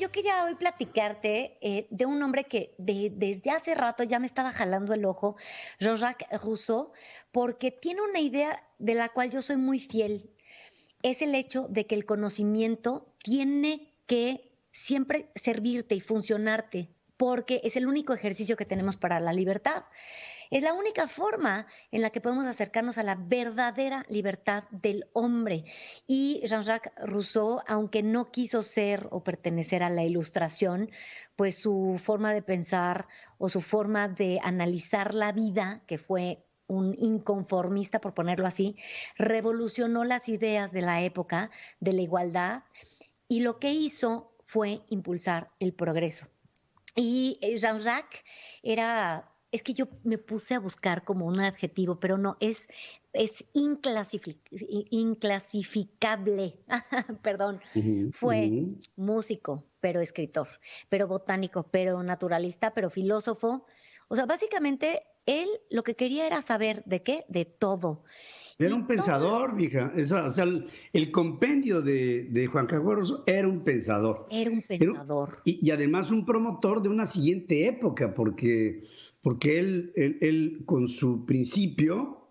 yo quería hoy platicarte de un hombre que desde hace rato ya me estaba jalando el ojo, Jean-Jacques Rousseau, porque tiene una idea de la cual yo soy muy fiel. Es el hecho de que el conocimiento tiene que siempre servirte y funcionarte, porque es el único ejercicio que tenemos para la libertad. Es la única forma en la que podemos acercarnos a la verdadera libertad del hombre. Y Jean-Jacques Rousseau, aunque no quiso ser o pertenecer a la Ilustración, pues su forma de pensar o su forma de analizar la vida, que fue un inconformista, por ponerlo así, revolucionó las ideas de la época de la igualdad y lo que hizo fue impulsar el progreso. Y Jean-Jacques es que yo me puse a buscar como un adjetivo, pero no, es inclasificable, perdón, Ujú, fue ujú. músico, pero escritor, pero botánico, pero naturalista, pero filósofo. O sea, básicamente él lo que quería era saber de qué, de todo. Era Y un todo pensador, mija. O sea, el compendio de Juan Carlos Rousseau era un pensador. era un Pero, pensador. y además un promotor de una siguiente época, porque él con su principio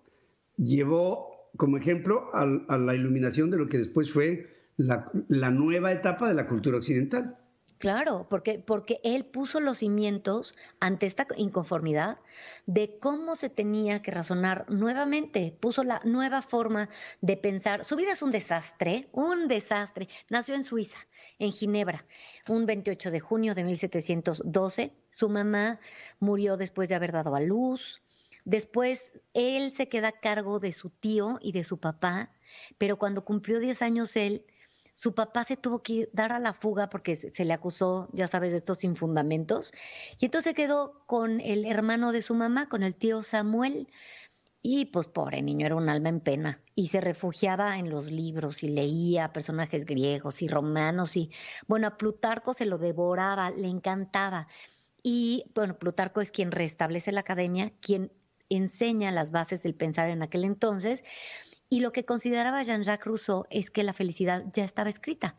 llevó como ejemplo a la iluminación de lo que después fue la nueva etapa de la cultura occidental. Claro, porque él puso los cimientos ante esta inconformidad de cómo se tenía que razonar nuevamente, puso la nueva forma de pensar. Su vida es un desastre, un desastre. Nació en Suiza, en Ginebra, un 28 de junio de 1712. Su mamá murió después de haber dado a luz. Después él se queda a cargo de su tío y de su papá, pero cuando cumplió 10 años él, su papá se tuvo que dar a la fuga porque se le acusó, ya sabes, de estos sin fundamentos. Y entonces quedó con el hermano de su mamá, con el tío Samuel. Y pues pobre niño, era un alma en pena. Y se refugiaba en los libros y leía personajes griegos y romanos. Y bueno, a Plutarco se lo devoraba, le encantaba. Y bueno, Plutarco es quien restablece la academia, quien enseña las bases del pensar en aquel entonces y lo que consideraba Jean-Jacques Rousseau es que la felicidad ya estaba escrita,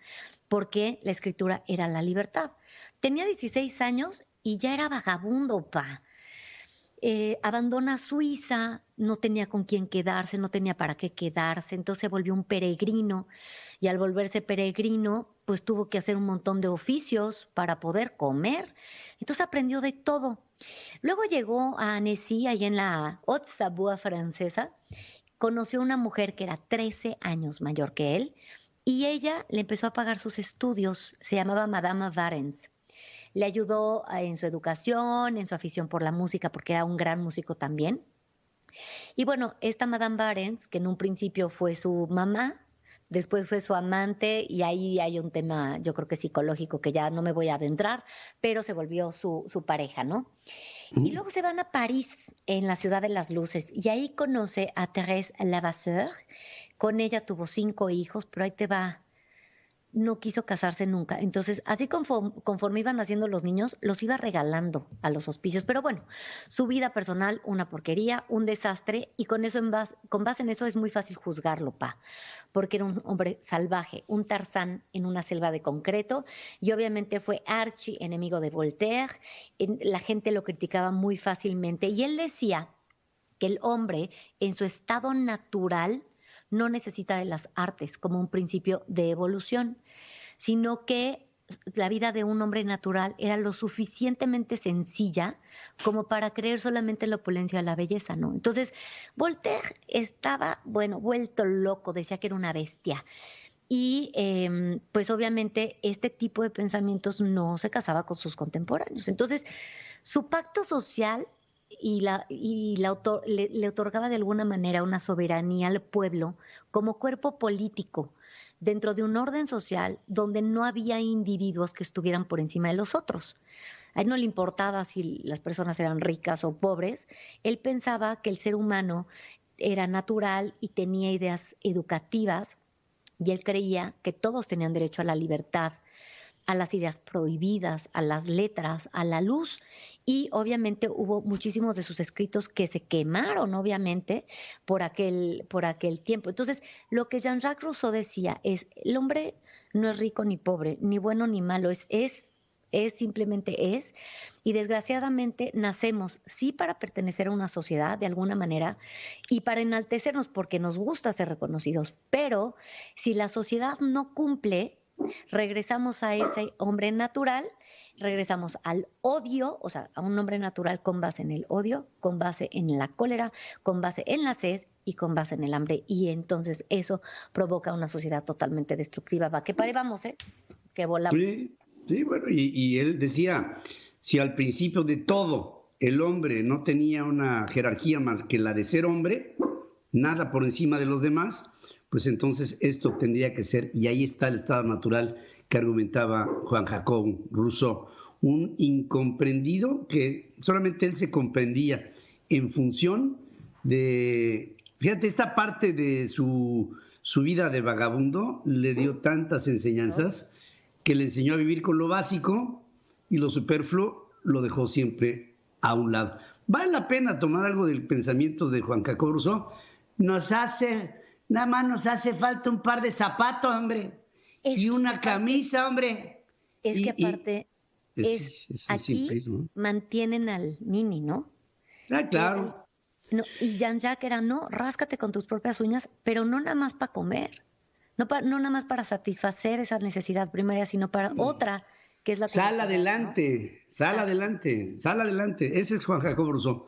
porque la escritura era la libertad. Tenía 16 años y ya era vagabundo, pa. Abandona Suiza, no tenía con quién quedarse, no tenía para qué quedarse, entonces se volvió un peregrino y al volverse peregrino, pues tuvo que hacer un montón de oficios para poder comer. Entonces aprendió de todo. Luego llegó a Annecy, ahí en la Haute-Savoie francesa, conoció a una mujer que era 13 años mayor que él y ella le empezó a pagar sus estudios. Se llamaba Madame Varens. Le ayudó en su educación, en su afición por la música, porque era un gran músico también. Y bueno, esta Madame Varens, que en un principio fue su mamá, después fue su amante, y ahí hay un tema, yo creo que psicológico, que ya no me voy a adentrar, pero se volvió su pareja, ¿no? Y luego se van a París, en la ciudad de las luces, y ahí conoce a Thérèse Lavasseur. Con ella tuvo 5 hijos, pero ahí te va, no quiso casarse nunca. Entonces, así conforme iban naciendo los niños, los iba regalando a los hospicios. Pero bueno, su vida personal, una porquería, un desastre, y con eso con base en eso es muy fácil juzgarlo, pa, porque era un hombre salvaje, un Tarzán en una selva de concreto, y obviamente fue archi enemigo de Voltaire. La gente lo criticaba muy fácilmente, y él decía que el hombre en su estado natural no necesita de las artes como un principio de evolución, sino que la vida de un hombre natural era lo suficientemente sencilla como para creer solamente en la opulencia de la belleza, ¿no? Entonces, Voltaire estaba, bueno, vuelto loco, decía que era una bestia. Y pues obviamente este tipo de pensamientos no se casaba con sus contemporáneos. Entonces, su pacto social le otorgaba de alguna manera una soberanía al pueblo como cuerpo político dentro de un orden social donde no había individuos que estuvieran por encima de los otros. A él no le importaba si las personas eran ricas o pobres, él pensaba que el ser humano era natural y tenía ideas educativas y él creía que todos tenían derecho a la libertad, a las ideas prohibidas, a las letras, a la luz. Y obviamente hubo muchísimos de sus escritos que se quemaron, obviamente, por aquel tiempo. Entonces, lo que Jean-Jacques Rousseau decía es, el hombre no es rico ni pobre, ni bueno ni malo, simplemente es, y desgraciadamente nacemos sí para pertenecer a una sociedad de alguna manera y para enaltecernos porque nos gusta ser reconocidos, pero si la sociedad no cumple, regresamos a ese hombre natural, regresamos al odio, o sea, a un hombre natural con base en el odio, con base en la cólera, con base en la sed y con base en el hambre, y entonces eso provoca una sociedad totalmente destructiva. Va, que pare, vamos, que volamos. Sí, sí, bueno, y él decía, si al principio de todo el hombre no tenía una jerarquía más que la de ser hombre, nada por encima de los demás, pues entonces esto tendría que ser, y ahí está el estado natural que argumentaba Juan Jacob Rousseau, un incomprendido que solamente él se comprendía en función de, fíjate, esta parte de su vida de vagabundo le dio tantas enseñanzas que le enseñó a vivir con lo básico y lo superfluo lo dejó siempre a un lado. Vale la pena tomar algo del pensamiento de Juan Jacob Rousseau. Nada más nos hace falta un par de zapatos, hombre, y una camisa, hombre. Es que aparte, aquí mantienen al Mimi, ¿no? Ah, claro. No, y Jean-Jacques era, no, ráscate con tus propias uñas, pero no nada más para comer, no nada más para satisfacer esa necesidad primaria, sino para otra, que es la Sal adelante, ¿no? Sal adelante. Ese es Juan Jacob Rousseau.